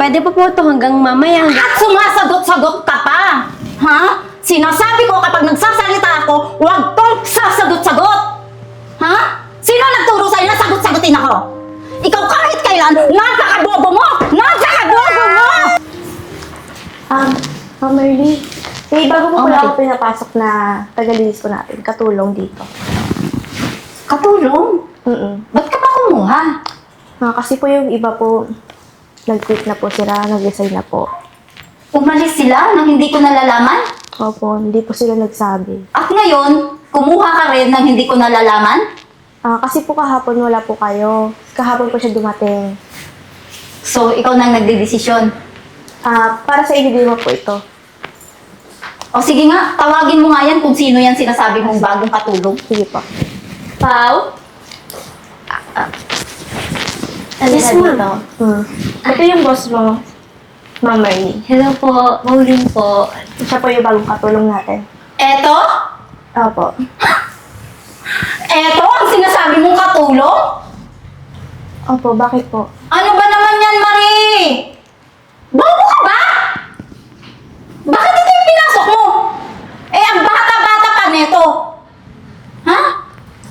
pwede pa po ito hanggang mamaya. At sumasagot-sagot ka pa! Ha? Sinasabi ko kapag nagsasalita ako, huwag kang sasagot-sagot! Ha? Sino nagturo sa'yo na sagot-sagutin ako? Ikaw kahit kailan, napakabobo mo! Napakabobo mo! Ma'am Merly, may bago po pala Okay. ako pinapasok na tagalinis po natin, katulong dito. Katulong? Ba't ka pa kumuha? Kasi po yung iba po, nag-quit na po sila, nag-resign na po. Umalis sila nang hindi ko nalalaman? Opo, hindi po sila nagsabi. At ngayon, kumuha ka rin nang hindi ko nalalaman? Kasi po kahapon wala po kayo. Kahapon po siya dumating. So, ikaw nang nagdedesisyon. Para sa inyo din mo po ito. O sige nga, tawagin mo nga yan kung sino yan sinasabi mong bagong katulong. Sige po. Pao? Yes, ma'am. Ito yung boss mo, Ma'am Merly. Hello po, Maureen po. Siya po yung bagong katulong natin. Eto? Opo. Eto ang sinasabi mong katulong? Opo, bakit po? Ano ba naman yan, Marie? Bobo ka ba? Bakit ito yung pinasok mo? Eh, ang bata-bata pa neto. Ha?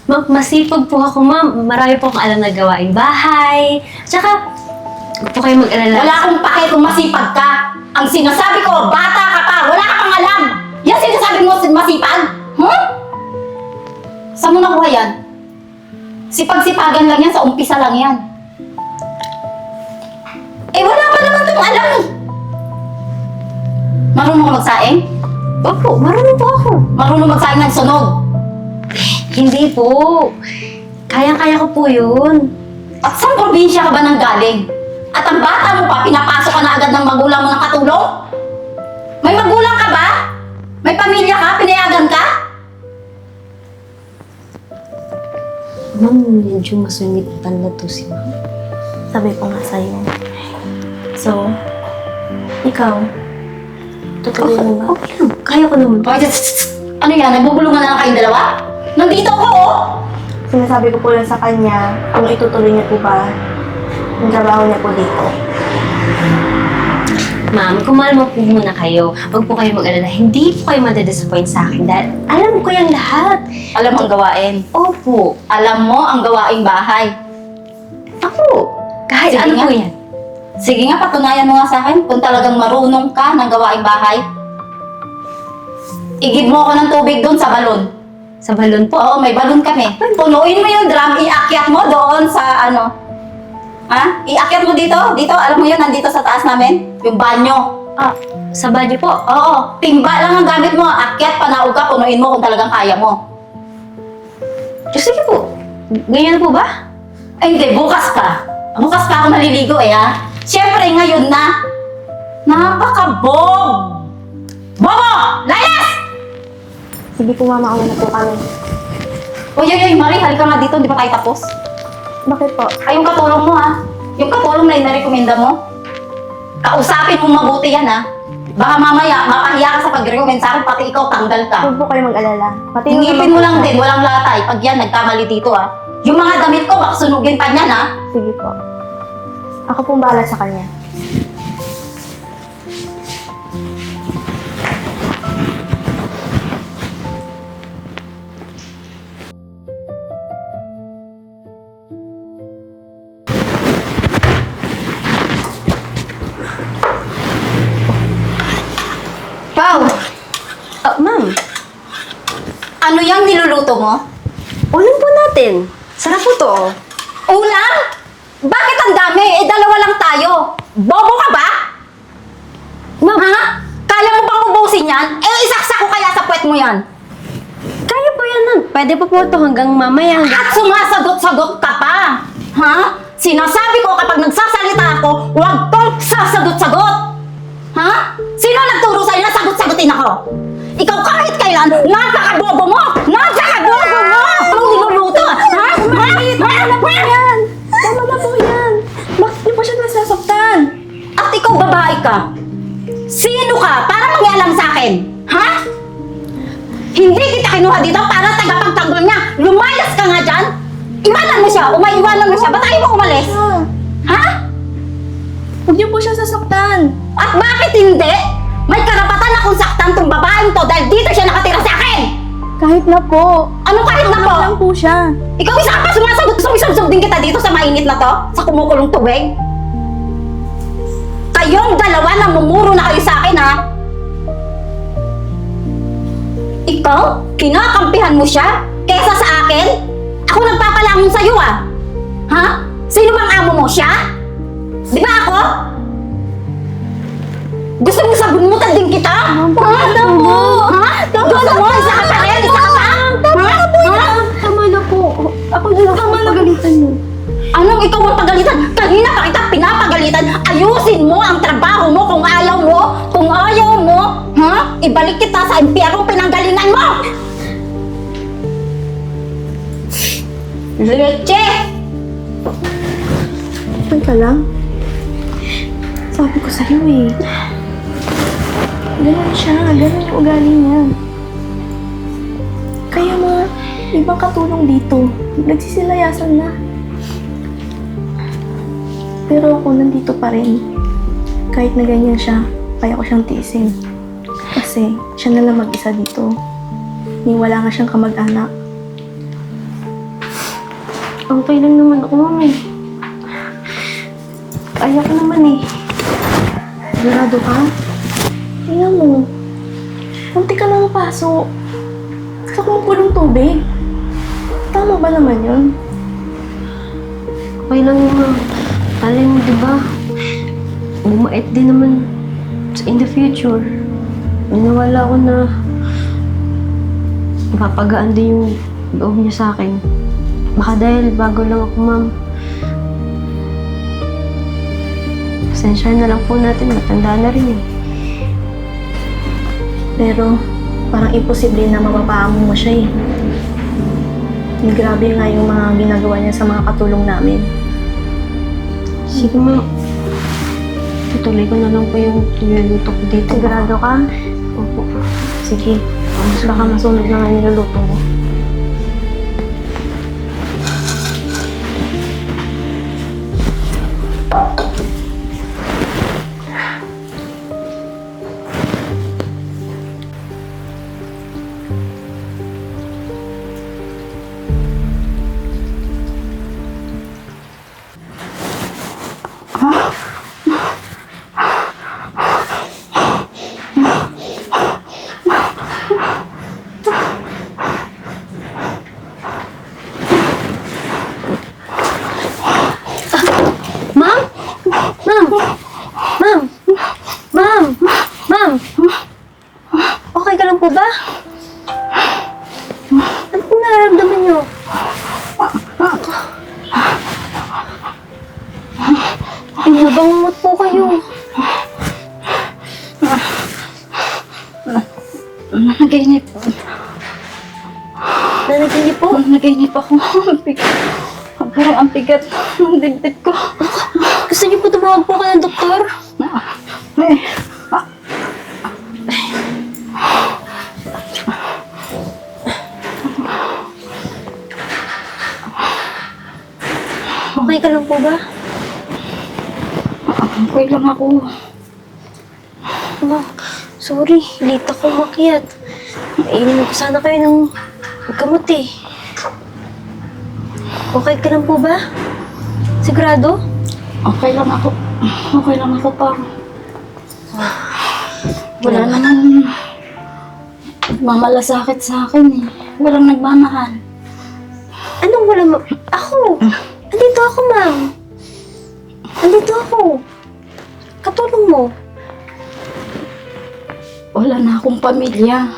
Ma'am, masipag po ako, ma'am. Marami po akong alam na gawaing bahay. Tsaka, huwag po kayo mag-alala. Wala akong pake kung masipag ka. Ang sinasabi ko, bata ka pa. Wala ka pang alam. Yan sinasabi mo masipag? Saan mo nakuha yan? Sipag-sipagan lang yan, sa umpisa lang yan. Eh, wala pa naman itong alam eh. Marunong ka magsaing? Opo, marunong po ako. Marunong magsaing ng sunog? Hindi po. Kayang-kaya ko po yun. At saan probinsya ka ba nang galing? At ang bata mo pa, pinapasok ka na agad ng magulang mo ng katulong? May magulang ka ba? May pamilya ka? Pinayagan ka? Ma'am, medyo masungit na to si ma'am. Sabi ko nga sa'yo. So, ikaw, tutuloy mo ba? Okay lang, kaya ko naman. Ano yan? Nagbubulungan na lang kayong dalawa? Nandito ako, oh! Sinasabi ko po lang sa kanya kung itutuloy niya po ba yung trabaho niya po dito. Ma'am, kumalma po muna kayo. Huwag po kayo mag-alala. Hindi po kayo madadisappoint sa akin dahil alam ko yung lahat. Alam mo ang gawain. Opo. Alam mo ang gawaing bahay. Ako. Kahit Sige ano nga. po yan. Sige nga, patunayan mo nga sa akin kung talagang marunong ka ng gawaing bahay. Igib mo ako ng tubig doon sa balon. Sa balon po. Oo, may balon kami. Punuin mo yung drum, iakyat mo doon sa ano. Ha? Iakyat mo dito. Dito, alam mo yun, nandito sa taas namin. Yung banyo. Sa banyo po. Oo, timba lang ang gamit mo. Akyat, panaog ka, punuin mo kung talagang kaya mo. Sige po. Ganyan na po ba? Ay, hindi, bukas pa. Bukas pa ako maliligo eh, ha? Siyempre, ngayon na. Napaka-bob! Bobo! Layas! Sige po mama, una na po kami. Uy, Marie, halika nga dito, hindi pa tayo tapos. Bakit po? Ay, yung katulong mo, ha? Yung katulong na inarekomenda mo. Kausapin mo mabuti yan, ha? Baka mamaya, mapahiya ka sa pag-recommend sa akin, pati ikaw tanggal ka. Huwag po kayo mag-alala. Ingipin mo lang din, walang latay. Pag yan, nagkamali dito, ha? Yung mga damit ko, baka sunugin pa niyan, ha? Sige po. Ako pong bahala sa kanya. Pao, Ma'am, ano yung niluluto mo? ulam po natin. Sarap po to. Ulam? Bakit ang dami? Eh, dalawa lang tayo. Bobo ka ba? Ma'am, Ha? Kaya mo bang ubusin yan? Eh, isaksak ko kaya sa puwet mo yan. kaya po yan, ma'am. Pwede pa po ito hanggang mamaya. At sumasagot-sagot ka pa. Ha? Sinasabi ko kapag nagsasalita ako, huwag kang sasagot-sagot. Ha? Sino nagturo sa'yo na sagot-sagutin ako? Ikaw kahit kailan, napakabobo mo! Napakabobo mo! Anong niluluto? Ha? Tama na po yan. Bakit niyo po siya nasasaktan? At ikaw babae ka? Sino ka para mangialam sa akin? Ha? Hindi kita kinuha dito para tagapagtanggol niya. Lumayas ka nga dyan. Iwanan mo siya. Umaiwanan mo siya. Ba't ayaw mo umalis? Ha? Huwag niyo po siya sasaktan. At bakit hindi? May karapatan akong saktan tong babaeng to dahil dito siya nakatira sa akin! Kahit na po. Anong kahit na po? lang po siya. Ikaw isa ka pa sumasagot, sumisubsub din kita dito sa mainit na to? Sa kumukulong tubig? Kayong dalawa namumuro na kayo sa akin, ha? Ikaw? Kinakampihan mo siya? Kesa sa akin? Ako nagpapalamon sa'yo, ah! Ha? Sino bang amo mo? Siya? Di ba ako? Gusto mo sabunmutan din kita? Tama po. Ha? Gusto mo? Isa ka pa rin? Isa ka pa? Tama na po. Ako na lang po pagalitan niyo. Anong ikaw ang pagalitan? Kanina pa kita pinapagalitan. Ayusin mo ang trabaho mo kung ayaw mo. Kung ayaw mo, ha? Ibalik kita sa impyerong pinanggalingan mo! Leche! Okay ka lang? Sabi ko sa'yo eh. Ganun siya. Ganun yung ugali niya. Kaya mga ibang katulong dito, nagsisilayasan na. Pero ako nandito pa rin. Kahit na ganyan siya, kaya ko siyang tiisin. Kasi siya na lang mag-isa dito. Wala nga siyang kamag-anak. Okay lang naman ako, mami. Kaya ko naman eh. Sigurado ka? Tingnan mo. Munti ka lang paso. Sa kumukulong tubig. Tama ba naman yun? Okay lang yun, ma'am. Alin mo, diba? Bumait din naman in the future. Nanawala ko na mapapagaan din yung loob niya sa akin. Baka dahil bago lang ako, ma'am. Pasensya na lang po natin. Matanda na rin eh. Pero parang imposible na mapapaamo mo siya eh. Grabe nga yung mga ginagawa niya sa mga katulong namin. Sige, ma'am. Tutuloy ko na lang po yung niluluto ko dito. Sigurado ka? Opo. Sige. Baka masunog na nga niluluto mo. Ma'am? Ma'am? Ma'am? Ma'am? Ma'am? Okay ka lang po ba? Ano pong nararamdaman niyo? Pinabangungot po kayo. Nagainip. Nanaginip po? Nagainip ako. Parang ang bigat ng dibdib ko. Gusto niyo po tumawag po ka ng doktor? Okay ka lang po ba? Okay lang ako. Oh, sorry, late ako umakyat. Iinom ko sana kayo ng gamot eh. Okay ka lang po ba? Sigurado? Okay lang ako. Okay lang ako pa. Wala naman mamalasakit sa akin eh. Walang nagmamahal. Anong wala ma... Ako! Andito ako, ma'am. Andito ako. Katulong mo. Wala na akong pamilya.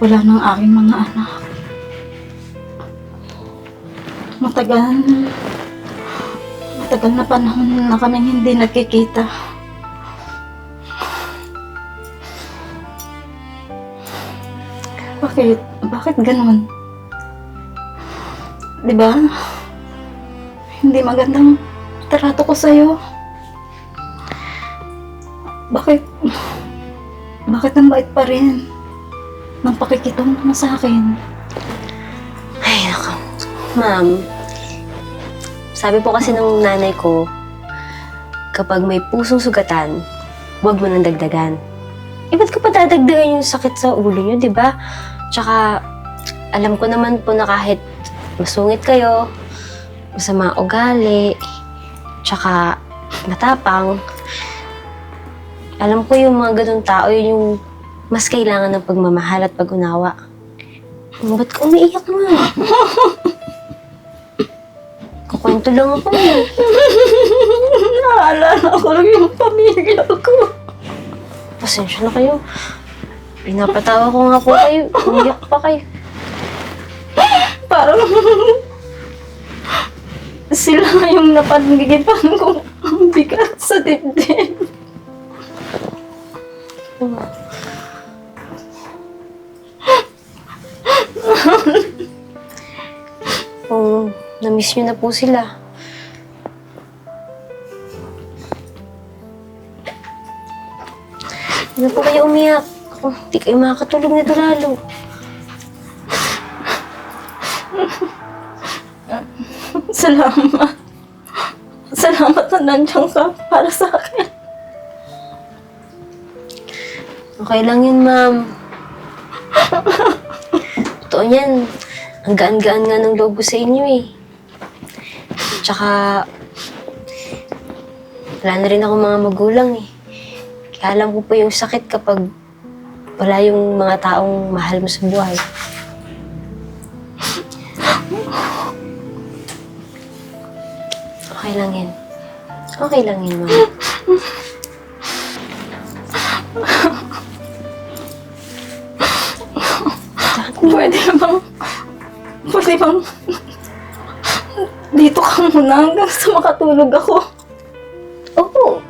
Wala na ang aking mga anak. Matagal na panahon na kaming hindi nagkikita. Bakit? Bakit ganun? Diba? Hindi magandang trato ko sa'yo. Bakit? Bakit ang bait pa rin ng pakikitungo mo sa akin? Ay, naku. Ma'am, sabi po kasi ng nanay ko, kapag may pusong sugatan, huwag mo nang dagdagan. Ba't ko pa dadagdagan yung sakit sa ulo nyo, di ba? Tsaka, alam ko naman po na kahit masungit kayo, masama ugali, tsaka matapang, alam ko yung mga ganun tao, yun yung mas kailangan ng pagmamahal at pag-unawa. Ba't ka umiiyak nga? Kukwento lang ako eh. Naalala ko lang yung pamilya ko. Pasensya na kayo. Pinapatawa ko nga po kayo. Umiyak pa kayo. Parang sila yung napanigipan kong bigat sa dibdib. Kung na-miss nyo na po sila. Hindi na po kayo umiyak. Ako, hindi kayo makakatulog nito lalo. Salamat. Salamat na nandiyan ka para sa akin. Okay lang yun, ma'am. Totoo yan. Ang gaan-gaan nga ng loob ko sa inyo eh. Tsaka, wala na rin ako mga magulang eh. Kaya alam ko po yung sakit kapag wala yung mga taong mahal mo sa buhay. Okay lang yan. Okay lang yan, ma'am. Pwede bang dito ka muna hanggang sa makatulog ako? Opo.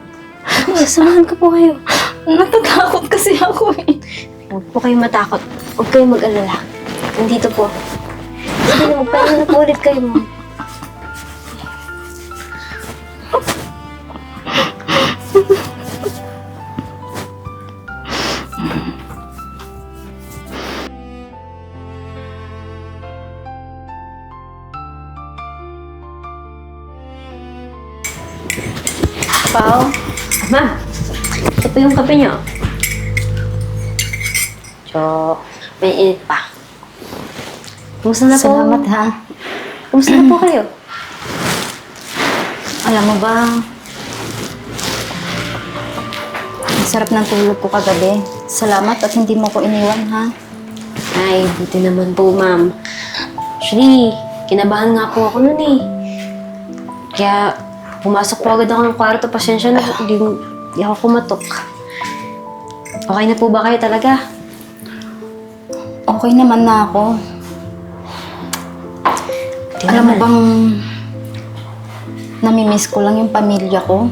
Sasamahan ko po kayo. Natatakot kasi ako eh. Huwag po kayong matakot. Huwag kayong mag-alala. Nandito po. Sige na, magpahinga na po ulit kayo, ma'am. Pao. Ma'am, ito po yung kape niyo. So, may init pa. Kumusta na po? Salamat ha. Kumusta na po kayo? Alam mo ba, ang sarap ng tulog ko kagabi. Salamat at hindi mo ko iniwan ha. Ay, buti naman po, ma'am. Actually, kinabahan nga po ako nun eh. Kaya, pumasok po agad ako ng kwarto. Pasensya na, hindi ako kumatok. Okay na po ba kayo talaga? Okay naman na ako. Buti Alam mo naman. bang namimiss ko lang yung pamilya ko?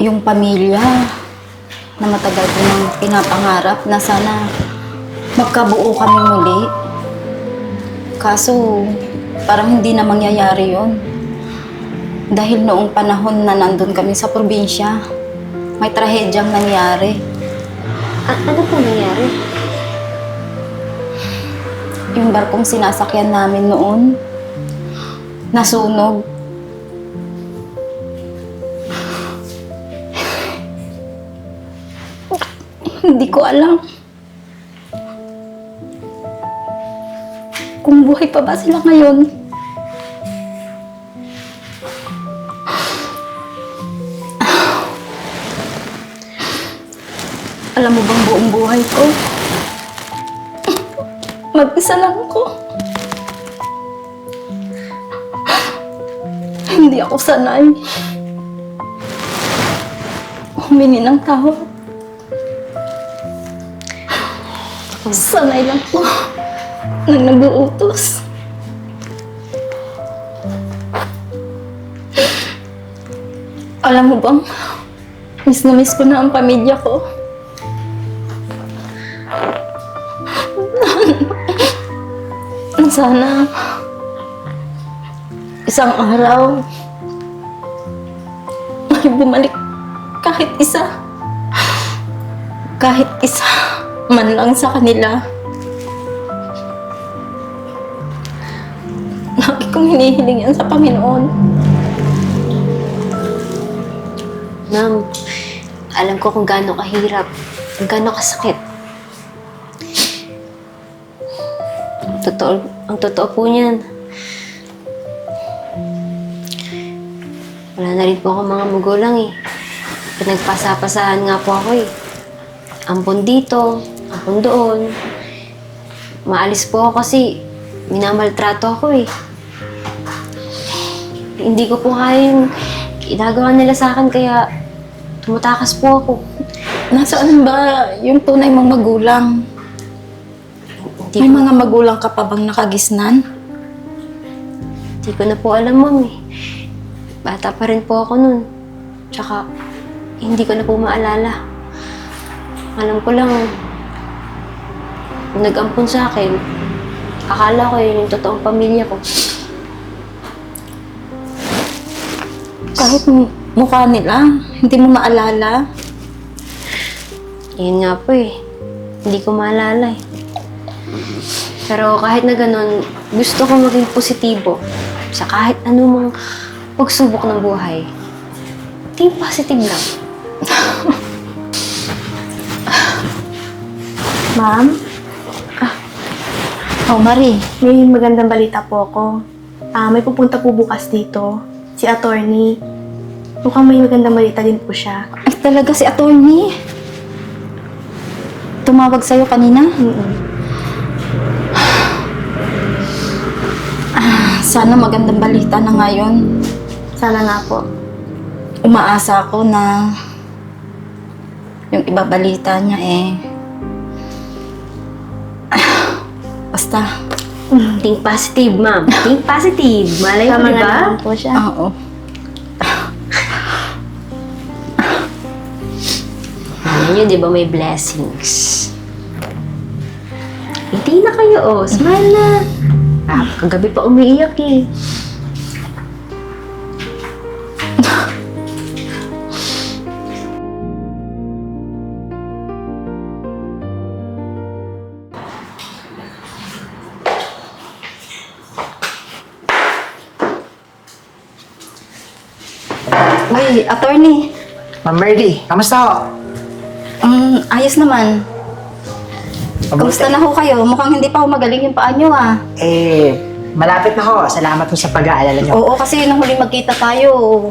Yung pamilya na matagal ko nang pinapangarap na sana magkabuo kami muli. Kaso parang hindi na mangyayari yon. Dahil noong panahon na nandun kami sa probinsya, may trahedyang nangyari. Ano po nangyari? Yung barkong sinasakyan namin noon, nasunog. Hindi ko alam kung buhay pa ba sila ngayon. Alam mo bang buong buhay ko, mag-isa lang ako. Hindi ako sanay humingi ng tawad. Sanay lang po nang nag-uutos. Alam mo bang, miss na miss ko na ang pamilya ko. Sana isang araw may bumalik kahit isa man lang sa kanila. Lagi kong hinihiling yan sa Panginoon. Ma'am, alam ko kung gaano kahirap, kung gaano kasakit. Ang totoo po niyan. Wala na rin po ako mga magulang eh. Pinagpasa-pasahan nga po ako eh. Ampon dito, ampon doon. Maalis po ako kasi minamaltrato ako eh. Hindi ko po kaya yung ginagawa nila sa akin kaya tumatakas po ako. Nasaan ba yung tunay mong magulang? Hindi May ko, mga magulang ka pa bang nakagisnan? hindi ko na po alam, ma'am eh. Bata pa rin po ako nun. Tsaka, hindi ko na po maalala. Alam ko lang, nag-ampun sa akin. Akala ko yun yung totoong pamilya ko. Kahit mukha nila, hindi mo maalala. Yun nga po eh. Hindi ko maalala eh. Pero kahit na ganun, gusto ko maging positibo sa kahit anumang pagsubok ng buhay. Think positive lang. Ma'am, Oh, Marie. may magandang balita po ako. May pupunta po bukas dito. Si attorney. Mukhang may magandang balita din po siya. Ay, talaga si attorney. Tumawag sa'yo kanina? Sana magandang balita na ngayon. Sana nga po. Umaasa ako na yung ibabalita niya basta. Think positive, ma'am. Think positive. Malay mo, Tama di nga ba? naman po siya. Oo. Alam niyo, di ba may blessings? Hindi na kayo, oh. Smile na. Kagabi pa umiiyak eh. Uy, attorney. Ma'am Merly, kamusta ho? Ayos naman. Kamusta na ho kayo? Mukhang hindi pa ho magaling yung paa nyo Malapit na ho. Salamat ho sa pag-aalala niyo. Oo, kasi nung huli magkita tayo,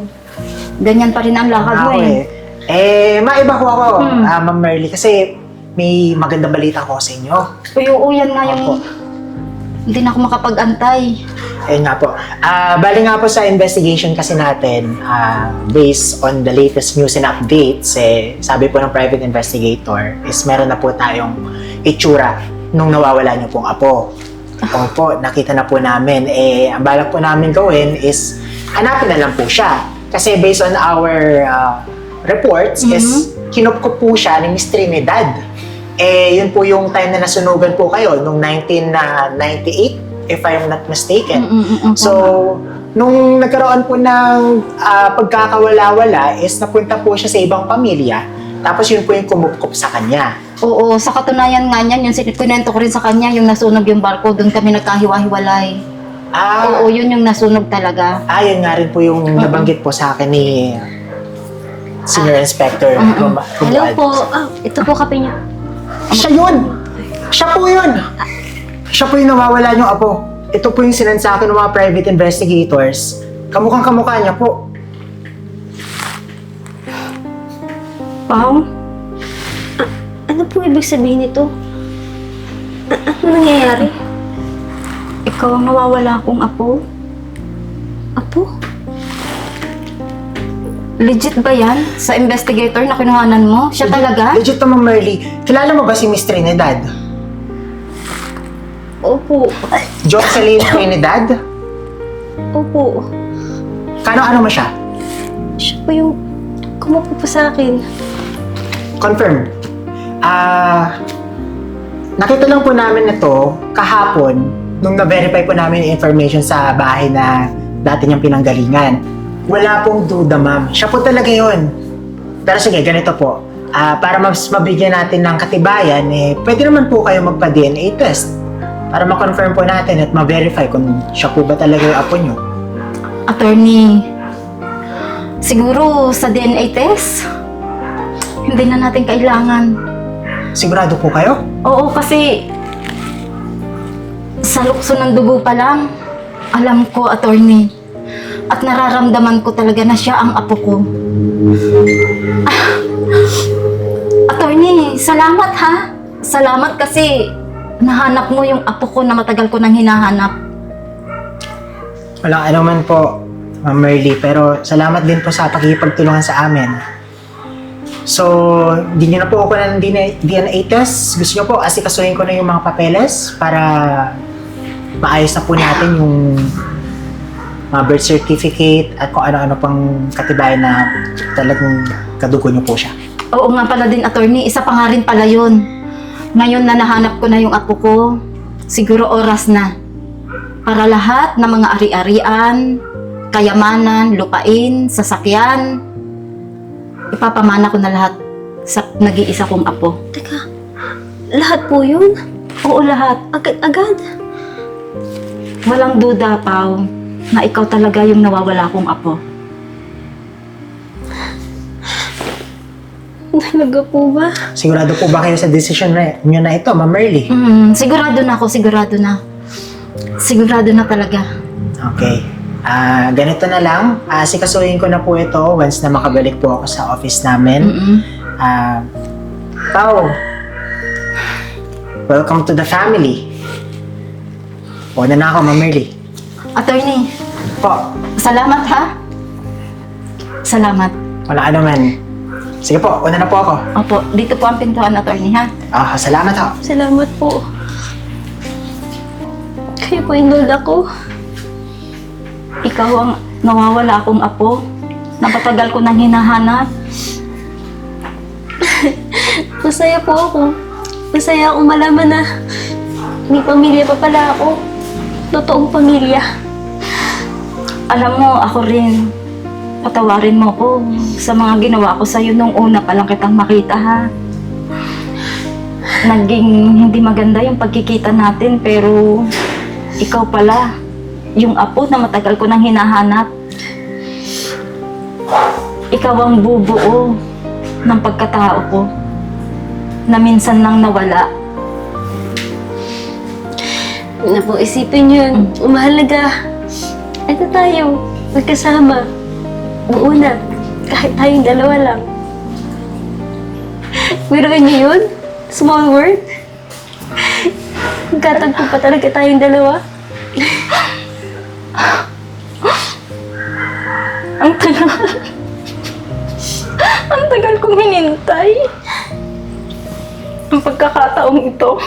ganyan pa rin ang lakad mo Ako maiba ho ako, Ma'am Merly, kasi may magandang balita ko sa inyo. Uy, oo, yan nga yung... Opo. Hindi na ako makapag-antay. Ayun nga po. Bali nga po sa investigation kasi natin, based on the latest news and updates, sabi po ng private investigator, is meron na po tayong itsura nung nawawala niyo pong apo. Opo, nakita na po namin. Ang balak po namin gawin is hanapin na lang po siya. Kasi based on our reports, is kinupkup po siya ni Miss Trinidad. Yun po yung time na nasunugan po kayo, nung 1998, if I'm not mistaken. So, nung nagkaroon po ng pagkakawala-wala, is napunta po siya sa ibang pamilya, tapos yun po yung kumupkup sa kanya. Oo, sa katunayan nga niyan, yung kinento ko rin sa kanya, yung nasunog yung barko, doon kami nagkahiwa-hiwalay. Oo, yun yung nasunog talaga. Yun nga rin po yung nabanggit po sa akin ni Senior Inspector. Hello po. Ito po kape niyo. Siya yun! Siya po yun! Siya po yung nawawala niyong apo. Ito po yung sinan sa akin ng mga private investigators. Kamukhang kamukha niya po. Pao? Ano po ibig sabihin nito? Ano nangyayari? Ikaw ang nawawala kong apo? Apo? Legit ba yan? Sa investigator na kinuhanan mo? Siya talaga? Legit naman, Merly. Kilala mo ba si Miss Trinidad? Opo. Jocelyn Trinidad? Opo. Kano-ano mo siya? Siya po yung kumupo po sa akin. Confirm. Nakita lang po namin na to kahapon nung na-verify po namin yung information sa bahay na dati niyang pinanggalingan. Wala pong duda, ma'am. Siya po talaga yun. Pero sige, ganito po. Para mas mabigyan natin ng katibayan, pwede naman po kayo magpa-DNA test para ma-confirm po natin at ma-verify kung siya po ba talaga yung apo niyo. Attorney, Siguro sa DNA test, hindi na natin kailangan. Sigurado po kayo? Oo, kasi sa lukso ng dugo pa lang, alam ko, attorney. At nararamdaman ko talaga na siya ang apo ko. Attorney, salamat ha. Salamat kasi nahanap mo yung apo ko na matagal ko nang hinahanap. Walang anuman po, Ma'am Merly, pero salamat din po sa pagkikipagtulungan sa amin. So, hindi nyo na po ako ng DNA test. Gusto nyo po, asikasuhin ko na yung mga papeles para maayos na po natin yung mga birth certificate at kung ano-ano pang katibayan na talagang kadugo nyo po siya. Oo nga pala din, attorney. Isa pa nga rin pala yun. Ngayon na nahanap ko na yung apo ko, siguro oras na. Para lahat ng mga ari-arian, kayamanan, lupain, sasakyan, ipapamana ko na lahat sa nag-iisa kong apo. Teka, lahat po yun? Oo, lahat. Agad-agad? Walang duda, Pao, na ikaw talaga yung nawawala kong apo. Talaga po ba? Sigurado po ba kayo sa decision nyo na ito, Ma'am Merly? Sigurado na ako, sigurado na. Sigurado na talaga. Okay. Ganito na lang. Asikasuhin ko na po ito once na makabalik po ako sa office namin. Pao, welcome to the family. Una na ako, Ma'am Merly. Attorney, Po, salamat ha. Salamat. wala anuman. Sige po, una na po ako. Opo, dito po ang pintuan, attorney ha. Salamat ho. Salamat po. Kayo po yung lola ko. Ikaw ang nawawala akong apo na patagal ko nang hinahanap. Masaya po ako. Masaya akong malaman na may pamilya pa pala ako. Totoong pamilya. Alam mo, ako rin. Patawarin mo ko sa mga ginawa ko sa'yo nung una pa lang kitang makita ha. Naging hindi maganda yung pagkikita natin pero ikaw pala yung apo na matagal ko nang hinahanap. Ikaw ang bubuo ng pagkatao ko na minsan lang nawala. Huwag na po isipin yun. Umahalaga. Ito tayo. Magkasama. Buo na. Kahit tayong dalawa lang. Biruin niyo yun? Small word? Magkatagpo pa talaga tayong dalawa. Ang tagal. Ang tagal kong hinintay. Ang pagkakataong ito.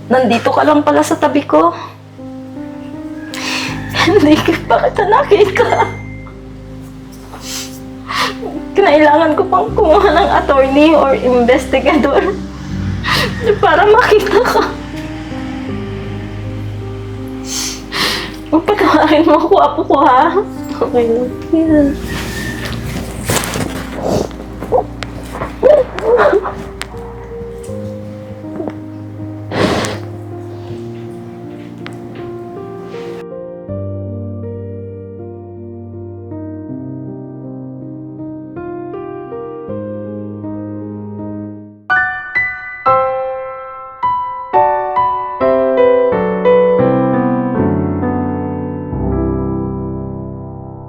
Nandito ka lang pala sa tabi ko. Hindi pa kita nakita. Kinailangan ko pang kumuha ng attorney or investigador para makita ka. Patawarin mo ako, apo ko, ha? Okay lang. Yeah.